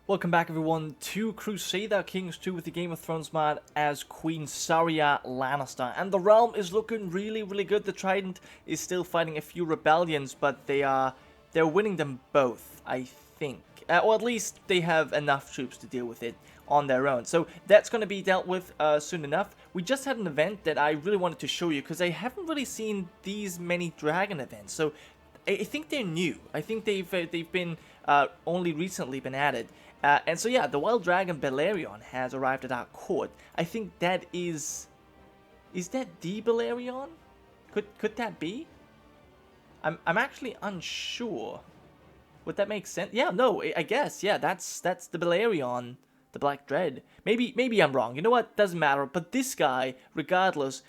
Welcome back everyone to Crusader Kings 2 with the Game of Thrones mod as Queen Sarya Lannister. And the realm is looking really good. The Trident is still fighting a few rebellions, but they're winning them both, I think. Or at least they have enough troops to deal with it on their own. So that's going to be dealt with soon enough. We just had an event that I really wanted to show you because I haven't really seen these many dragon events. So I think they're new. I think they've been only recently been added. And so yeah, the wild dragon Balerion has arrived at our court. I think that is that the Balerion? Could that be? I'm actually unsure. Would that make sense? Yeah, no, I guess yeah, that's the Balerion, the Black Dread. Maybe I'm wrong. You know what? Doesn't matter. But this guy, regardless,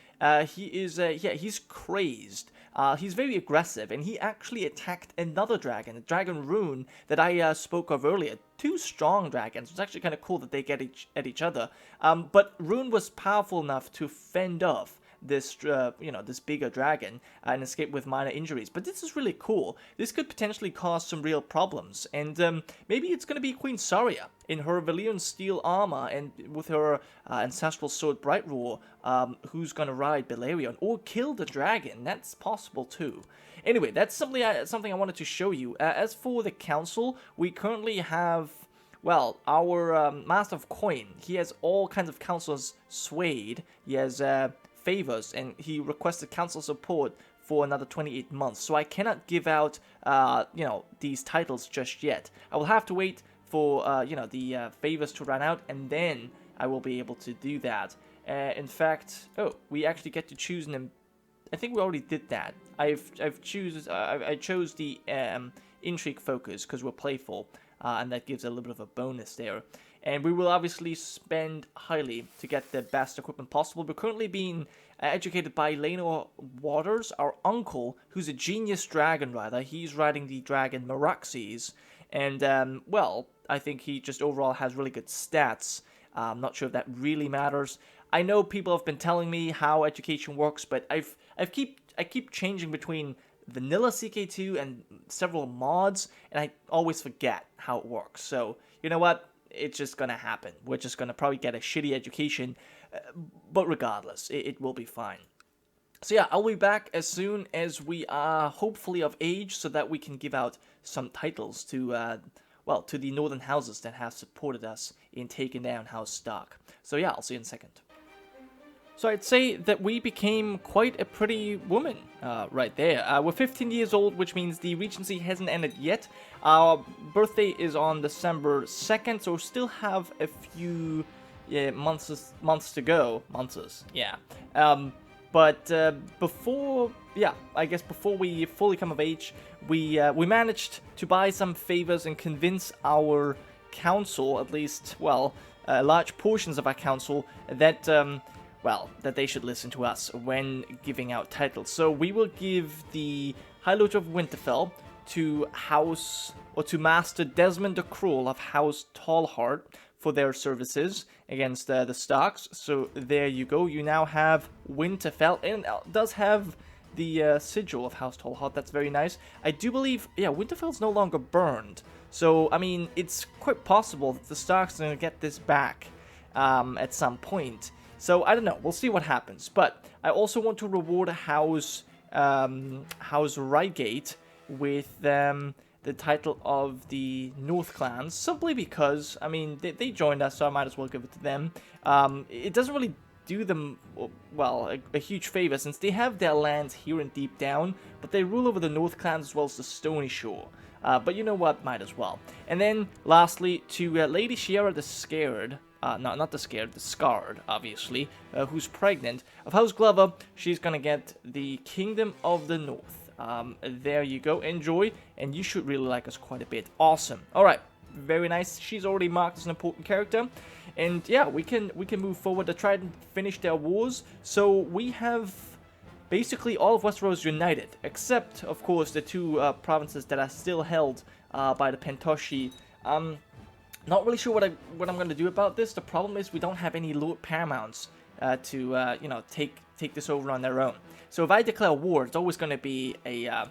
he is yeah, he's crazed. He's very aggressive, and he actually attacked another dragon, a dragon Rune that I spoke of earlier. Two strong dragons. It's actually kind of cool that they get at each other. But Rune was powerful enough to fend off this, this bigger dragon and escape with minor injuries. But this is really cool. This could potentially cause some real problems, and maybe it's going to be Queen Sarya in her Valyrian steel armor and with her ancestral sword Brightroar, who's going to ride Balerion or kill the dragon. That's possible too. Anyway, that's something I wanted to show you. As for the council, we currently have, well, our Master of Coin. He has all kinds of councils swayed. He has favors, and he requested council support for another 28 months. So I cannot give out, these titles just yet. I will have to wait for, the favors to run out, and then I will be able to do that. In fact, we actually get to choose an. I think we already did that. I chose the intrigue focus because we're playful, and that gives a little bit of a bonus there. And we will obviously spend highly to get the best equipment possible. We're currently being educated by Rhoynar Waters, our uncle, who's a genius dragon rider. He's riding the dragon Meraxes, and well, I think he just overall has really good stats. I'm not sure if that really matters. I know people have been telling me how education works, but I keep changing between vanilla CK2 and several mods, and I always forget how it works. So you know what? It's just gonna happen. We're just gonna probably get a shitty education, but regardless, it will be fine. So yeah, I'll be back as soon as we are hopefully of age, so that we can give out some titles to to the northern houses that have supported us in taking down House Stark. So yeah, I'll see you in a second. So I'd say that we became quite a pretty woman right there. We're 15 years old, which means the Regency hasn't ended yet. Our birthday is on December 2nd, so we still have a few months to go. Months, yeah. But before we fully come of age, we managed to buy some favors and convince our council, at least, large portions of our council, that that they should listen to us when giving out titles. So we will give the High Lord of Winterfell to Master Desmond the Cruel of House Tallheart for their services against the Starks. So there you go. You now have Winterfell, and it does have the sigil of House Tallheart. That's very nice. I do believe, Winterfell's no longer burned. So, I mean, it's quite possible that the Starks are going to get this back at some point. So, I don't know. We'll see what happens. But I also want to reward House Reigate with the title of the North Clans, simply because, I mean, they joined us, so I might as well give it to them. It doesn't really do them, a huge favor, since they have their lands here in Deep Down, but they rule over the North Clans as well as the Stony Shore. But you know what, might as well. And then, lastly, to Lady Shiera the Scared, not the Scared, the Scarred, obviously, who's pregnant, of House Glover. She's gonna get the Kingdom of the North. There you go, enjoy, and you should really like us quite a bit. Awesome. Alright, very nice. She's already marked as an important character, and yeah, we can move forward to try and finish their wars. So we have basically all of Westeros united, except, of course, the two provinces that are still held by the Pentoshi. Not really sure what I'm going to do about this. The problem is we don't have any Lord Paramounts to take this over on their own. So if I declare war, it's always going to be a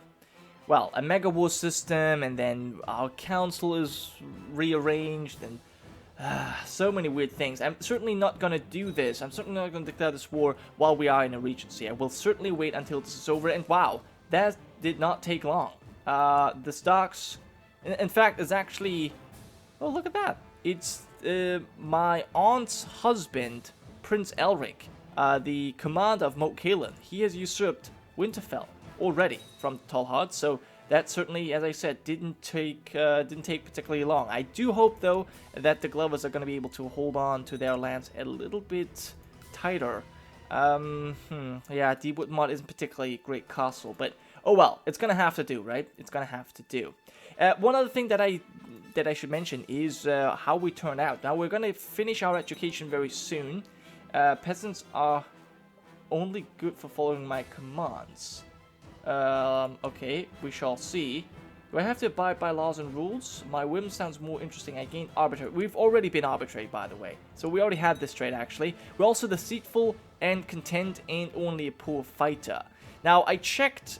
well, a mega war system, and then our council is rearranged, and so many weird things. I'm certainly not going to do this. I'm certainly not going to declare this war while we are in a regency. I will certainly wait until this is over, and wow, that did not take long. The Starks, in fact, is actually... Oh, look at that. It's my aunt's husband, Prince Elric, the commander of Moat Cailin. He has usurped Winterfell already from Tolhard, so that certainly, as I said, didn't take particularly long. I do hope, though, that the Glovers are going to be able to hold on to their lands a little bit tighter. Yeah, Deepwood Mod isn't particularly a great castle, but oh well, it's going to have to do, right? It's going to have to do. One other thing that I should mention is how we turn out. Now, we're going to finish our education very soon. Peasants are only good for following my commands. Okay, we shall see. Do I have to abide by laws and rules? My whim sounds more interesting. I gained arbitrary. We've already been arbitrary, by the way. So we already have this trait, actually. We're also deceitful and content and only a poor fighter. Now, I checked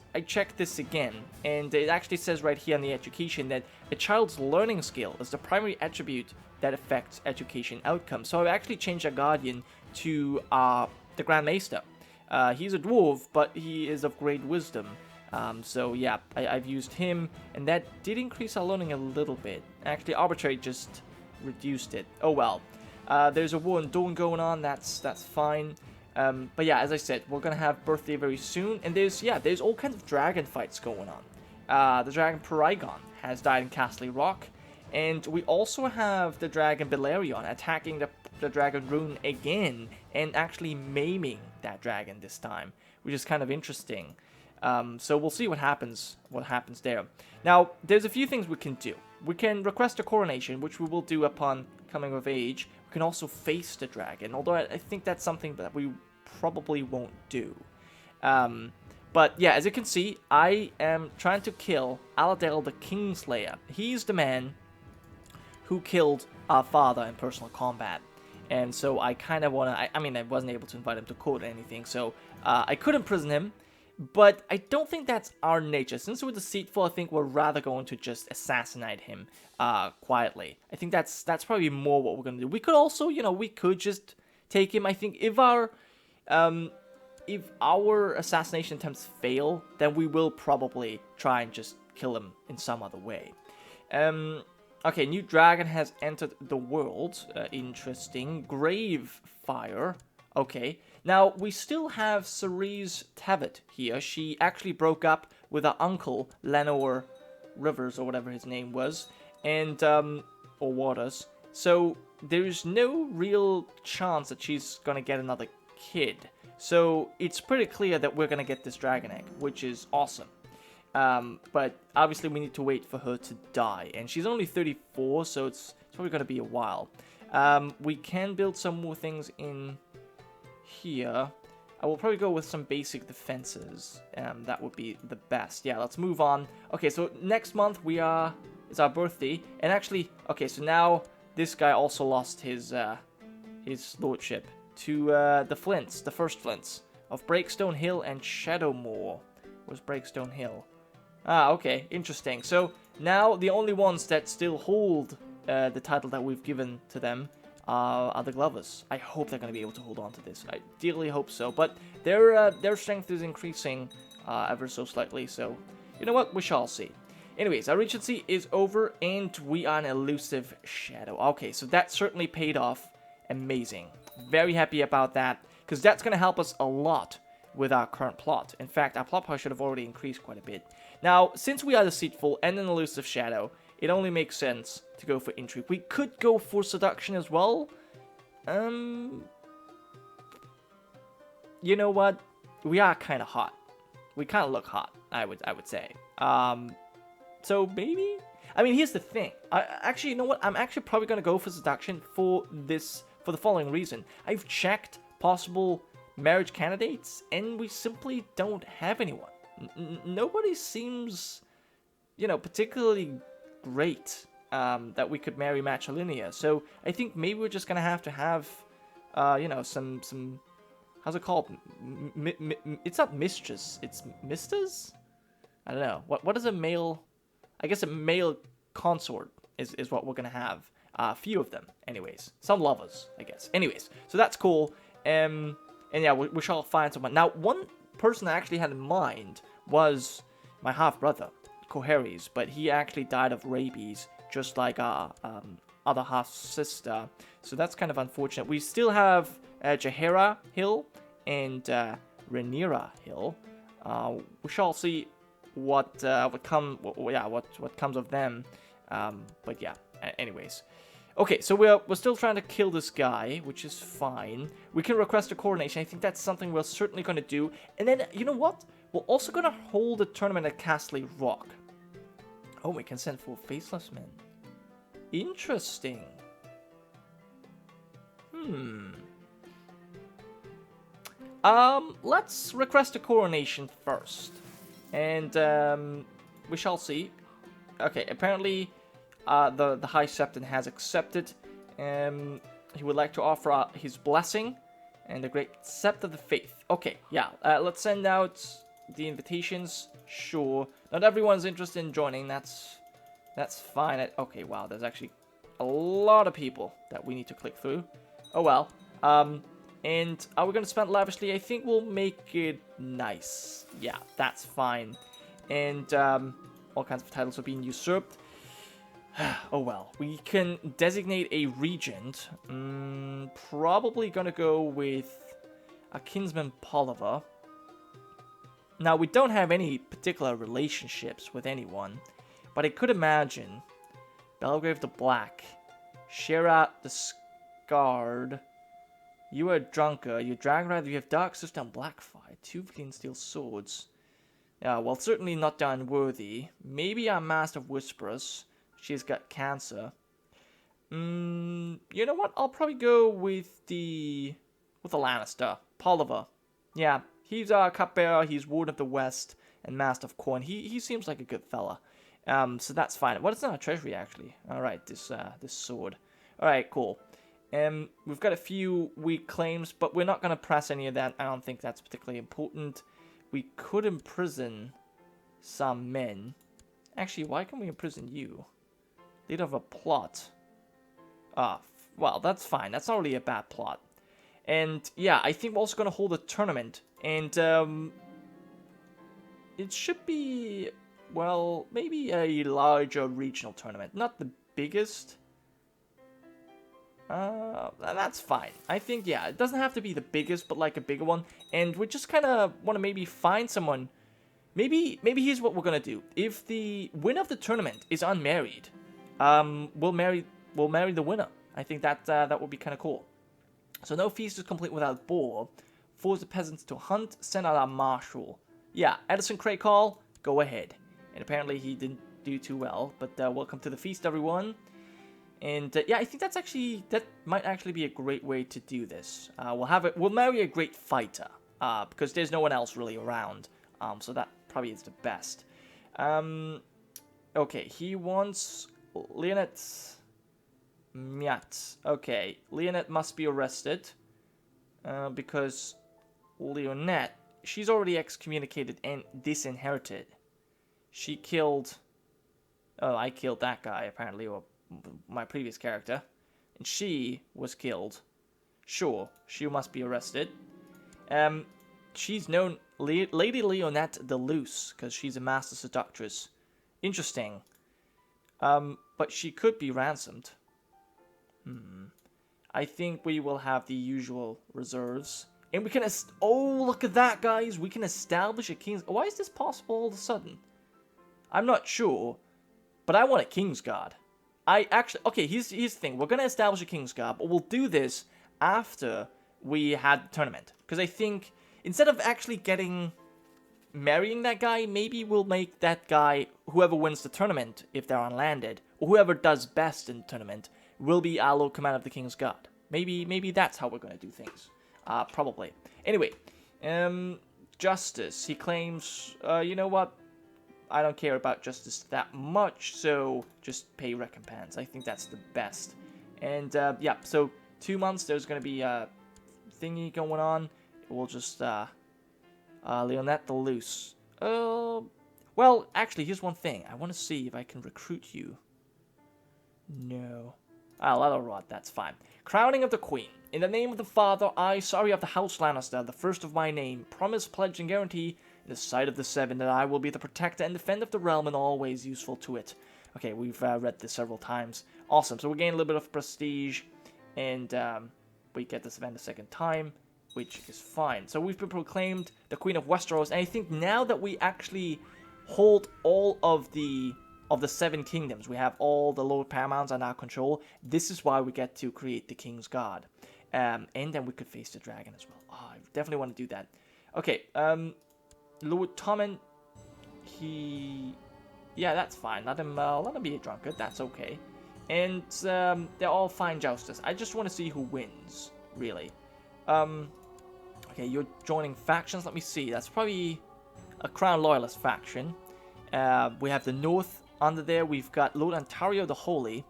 this again, and it actually says right here in the education that a child's learning skill is the primary attribute that affects education outcomes. So I've actually changed our guardian to the Grand Maester. He's a dwarf, but he is of great wisdom. So yeah, I've used him, and that did increase our learning a little bit. Actually, arbitrary just reduced it. Oh well. There's a war in Dawn going on. That's fine. But yeah, as I said, we're gonna have birthday very soon, and there's all kinds of dragon fights going on. The dragon Paragon has died in Castle Rock, and we also have the dragon Balerion attacking the dragon Rune again, and actually maiming that dragon this time, which is kind of interesting. So we'll see what happens there. Now, there's a few things we can do. We can request a coronation, which we will do upon coming of age. We can also face the dragon, although I think that's something that we probably won't do. But yeah, as you can see, I am trying to kill Aladel the Kingslayer. He's the man who killed our father in personal combat. And so I kind of want to... I mean, I wasn't able to invite him to court or anything, so I could imprison him. But I don't think that's our nature. Since we're deceitful, I think we're rather going to just assassinate him quietly. I think that's probably more what we're going to do. We could also, we could just take him. I think if our assassination attempts fail, then we will probably try and just kill him in some other way. Okay, new dragon has entered the world. Interesting. Grave Fire. Okay. Now, we still have Cerise Tavet here. She actually broke up with her uncle, Lenore Rivers, or whatever his name was, and, or Waters. So, there's no real chance that she's gonna get another kid. So, it's pretty clear that we're gonna get this dragon egg, which is awesome. But obviously we need to wait for her to die, and she's only 34, so it's probably gonna be a while. We can build some more things in here. I will probably go with some basic defenses. That would be the best. Yeah, let's move on. Okay, so next month it's our birthday, and actually, okay, so now this guy also lost his lordship to the Flints, the first Flints of Breakstone Hill and Shadowmoor. Where's Breakstone Hill? Ah, okay, interesting. So now the only ones that still hold the title that we've given to them are the Glovers. I hope they're going to be able to hold on to this. I dearly hope so. But their strength is increasing ever so slightly. So, you know what? We shall see. Anyways, our regency is over, and we are an elusive shadow. Okay, so that certainly paid off. Amazing. Very happy about that, because that's going to help us a lot with our current plot. In fact, our plot power should have already increased quite a bit. Now, since we are deceitful and an elusive shadow, it only makes sense to go for intrigue. We could go for seduction as well. You know what? We are kind of hot. We kind of look hot, I would say. So maybe? I mean, here's the thing. Actually, you know what? I'm actually probably going to go for seduction for the following reason. I've checked possible marriage candidates, and we simply don't have anyone. Nobody seems, particularly great that we could marry matrilinear. So I think maybe we're just gonna have to have, some how's it called? It's not mistresses, it's misters. I don't know. What is a male? I guess a male consort is what we're gonna have. A few of them, anyways. Some lovers, I guess. Anyways, so that's cool. And yeah, we shall find someone. Now, one person I actually had in mind was my half-brother, Coheres, but he actually died of rabies, just like our other half-sister. So that's kind of unfortunate. We still have Jaheira Hill and Rhaenyra Hill. We shall see what comes of them. But yeah, anyways. Okay, so we're still trying to kill this guy, which is fine. We can request a coronation. I think that's something we're certainly going to do. And then, you know what? We're also going to hold a tournament at Castle Rock. Oh, we can send for Faceless Men. Interesting. Let's request a coronation first. And, we shall see. Okay, apparently... the High Septon has accepted. He would like to offer his blessing and the Great Sept of the Faith. Okay, yeah. Let's send out the invitations. Sure. Not everyone's interested in joining. That's fine. Okay, wow. There's actually a lot of people that we need to click through. Oh well. And are we going to spend lavishly? I think we'll make it nice. Yeah, that's fine. And all kinds of titles are being usurped. Oh well, we can designate a regent. Probably gonna go with a kinsman Polliver. Now, we don't have any particular relationships with anyone, but I could imagine Belgrave the Black, Sherat the Scarred, you are Gironca, you Dragon Rider, you have Dark Sister and Blackfire, 2 Valiant Steel Swords. Yeah, well, certainly not the Unworthy. Maybe our Master of Whisperers. She's got cancer. You know what? I'll probably go with the Lannister, Polliver. Yeah, he's our cupbearer. He's Warden of the West and Master of Corn. He seems like a good fella. So that's fine. What is in our treasury actually? All right, this sword. All right, cool. We've got a few weak claims, but we're not gonna press any of that. I don't think that's particularly important. We could imprison some men. Actually, why can't we imprison you? Leader of a plot. Well, that's fine. That's not really a bad plot. And, yeah, I think we're also going to hold a tournament. And, it should be, well, maybe a larger regional tournament. Not the biggest. That's fine. I think, yeah, it doesn't have to be the biggest, but, like, a bigger one. And we just kind of want to maybe find someone. Maybe here's what we're going to do. If the winner of the tournament is unmarried... we'll marry the winner. I think that would be kind of cool. So no feast is complete without boar. Force the peasants to hunt. Send out our marshal. Yeah, Edison Craycall, go ahead. And apparently he didn't do too well. But welcome to the feast, everyone. And yeah, I think that might actually be a great way to do this. We'll marry a great fighter. Because there's no one else really around. So that probably is the best. Okay, he wants. Leonet Miat. Okay, Leonet must be arrested because Leonet, she's already excommunicated and disinherited. She killed... Oh, I killed that guy, apparently, or my previous character. And she was killed. Sure, she must be arrested. She's known Lady Leonet the Loose, because she's a master seductress. Interesting. But she could be ransomed. I think we will have the usual reserves. And we can... Oh, look at that, guys. We can establish a King's... Why is this possible all of a sudden? I'm not sure. But I want a Kingsguard. I actually... Okay, here's the thing. We're going to establish a Kingsguard. But we'll do this after we had the tournament. Because I think... Instead of actually marrying that guy, maybe we'll make that guy, whoever wins the tournament, if they're unlanded, or whoever does best in the tournament, will be our Lord Commander of the Kingsguard. Maybe that's how we're going to do things. Probably. Anyway, Justice. He claims, you know what? I don't care about Justice that much, so just pay recompense. I think that's the best. And, yeah, so 2 months, there's going to be a thingy going on. We'll just, Leonet the Loose. Well, actually, here's one thing. I want to see if I can recruit you. No. I'll let her rot, that's fine. Crowning of the Queen. In the name of the Father, I, Sarya of the House Lannister, the first of my name, promise, pledge, and guarantee, in the sight of the Seven, that I will be the protector and defender of the realm and always useful to it. Okay, we've read this several times. Awesome, so we gain a little bit of prestige, and we get this event a second time, which is fine. So we've been proclaimed the Queen of Westeros, and I think now that we actually hold all of the 7 kingdoms, we have all the Lord Paramounts under our control, this is why we get to create the Kingsguard. And then we could face the dragon as well. Oh, I definitely want to do that. Okay, Lord Tommen, yeah, that's fine. Let him be a drunkard. That's okay. And they're all fine jousters. I just want to see who wins, really. Okay, you're joining factions. Let me see. That's probably a Crown Loyalist faction. We have the North under there. We've got Lord Ontario the Holy.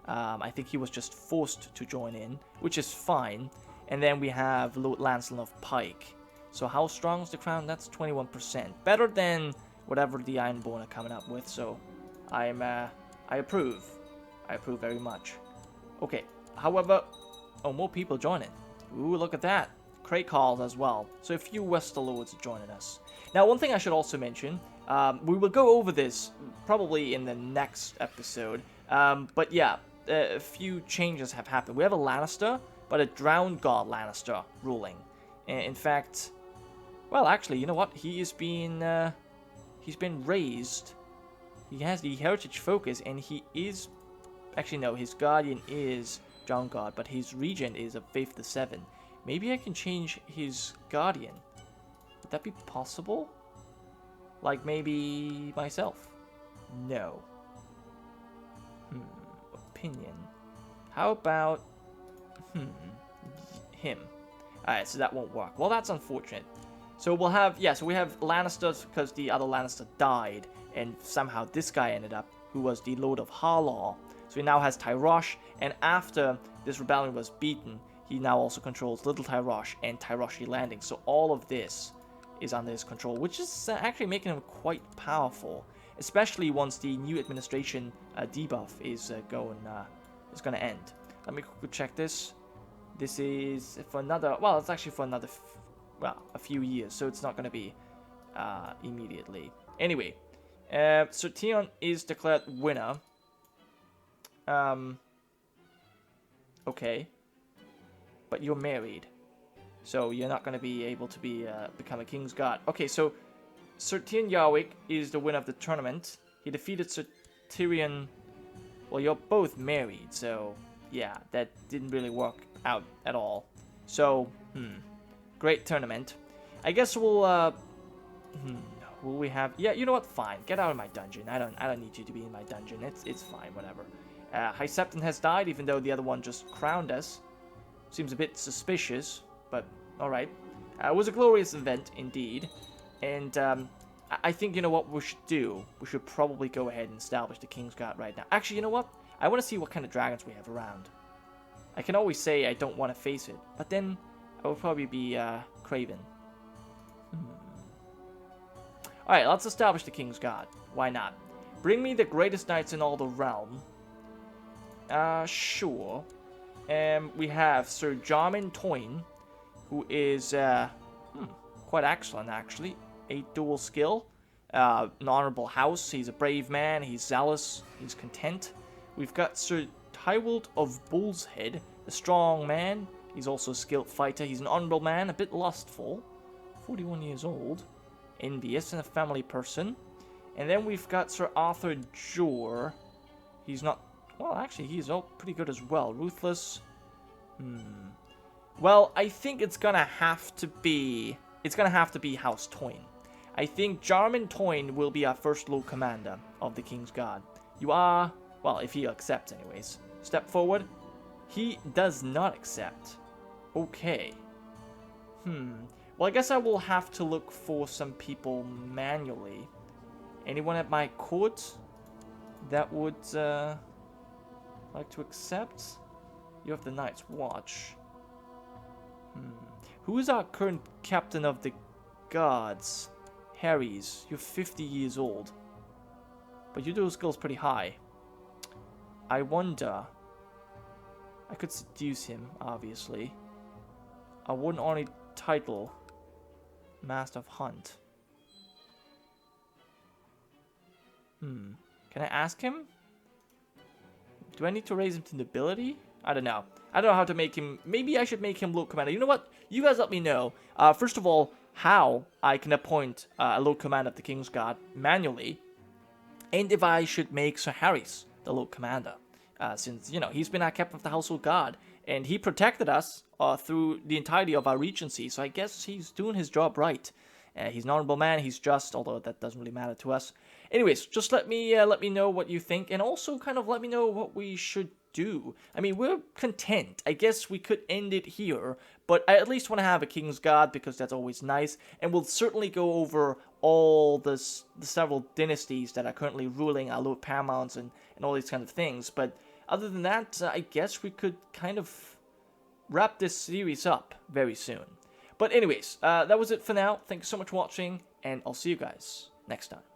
I think he was just forced to join in, which is fine. And then we have Lord Lancelot of Pike. So how strong is the crown? That's 21%. Better than whatever the Ironborn are coming up with. So I approve. I approve very much. Okay. However, oh, more people joining. Ooh, look at that. Crate calls as well. So a few Westerlords are joining us. Now, one thing I should also mention. We will go over this probably in the next episode. But yeah, a few changes have happened. We have a Lannister, but a Drowned God Lannister ruling. In fact, well, actually, you know what? He's been raised. He has the heritage focus, and he is... Actually, no, his guardian is Drowned God, but his regent is a Faith the Seven. Maybe I can change his guardian. Would that be possible? Like maybe myself? No. Opinion. How about... him. Alright, so that won't work. Well, that's unfortunate. So we'll have... Yeah, so we have Lannisters because the other Lannister died. And somehow this guy ended up, who was the Lord of Harlaw. So he now has Tyrosh. And after this rebellion was beaten, he now also controls Little Tyrosh and Tyroshi Landing. So all of this is under his control, which is actually making him quite powerful. Especially once the new administration debuff is going to end. Let me quickly check this. This is for another... Well, it's actually for another... a few years. So it's not going to be immediately. Anyway. So Theon is declared winner. Okay. But you're married. So you're not going to be able to become a Kingsguard. Okay, so Sir Tyrion Yarwick is the winner of the tournament. He defeated Sir Tyrion... Well, you're both married, so... Yeah, that didn't really work out at all. So, great tournament. I guess we'll, will we have... Yeah, you know what? Fine. Get out of my dungeon. I don't need you to be in my dungeon. It's fine, whatever. High Septon has died, even though the other one just crowned us. Seems a bit suspicious, but alright. It was a glorious event, indeed. And, I think, you know what we should do? We should probably go ahead and establish the Kingsguard right now. Actually, you know what? I want to see what kind of dragons we have around. I can always say I don't want to face it, but then I will probably be Craven. Alright, let's establish the Kingsguard. Why not? Bring me the greatest knights in all the realm. Sure. We have Sir Jarmin Toyne, who is quite excellent, actually. 8 dual skill. An honorable house. He's a brave man. He's zealous. He's content. We've got Sir Tywalt of Bull's Head, a strong man. He's also a skilled fighter. He's an honorable man, a bit lustful. 41 years old. Envious and a family person. And then we've got Sir Arthur Jor. He's not... Well, actually, he's all pretty good as well. Ruthless. Well, I think it's gonna have to be... It's gonna have to be House Toyne. I think Jarmin Toyne will be our first Lord Commander of the Kingsguard. You are... Well, if he accepts anyways. Step forward. He does not accept. Okay. Well, I guess I will have to look for some people manually. Anyone at my court that would like to accept? You have the Night's Watch. Who is our current captain of the guards? Harry's. You're 50 years old. But your dual skill's pretty high. I wonder... I could seduce him, obviously. I wouldn't only title Master of Hunt. Can I ask him? Do I need to raise him to nobility? I don't know. I don't know how to make him... Maybe I should make him Lord Commander. You know what? You guys let me know. First of all, how I can appoint a Lord Commander of the Kingsguard manually. And if I should make Sir Harry's the Lord Commander. Since, you know, he's been our captain of the Household Guard. And he protected us through the entirety of our regency. So I guess he's doing his job right. He's an honorable man. He's just, although that doesn't really matter to us. Anyways, just let me know what you think. And also kind of let me know what we should do. I mean, we're content. I guess we could end it here. But I at least want to have a Kingsguard because that's always nice. And we'll certainly go over all the several dynasties that are currently ruling our Lord Paramounts and all these kind of things. But other than that, I guess we could kind of wrap this series up very soon. But anyways, that was it for now. Thank you so much for watching, and I'll see you guys next time.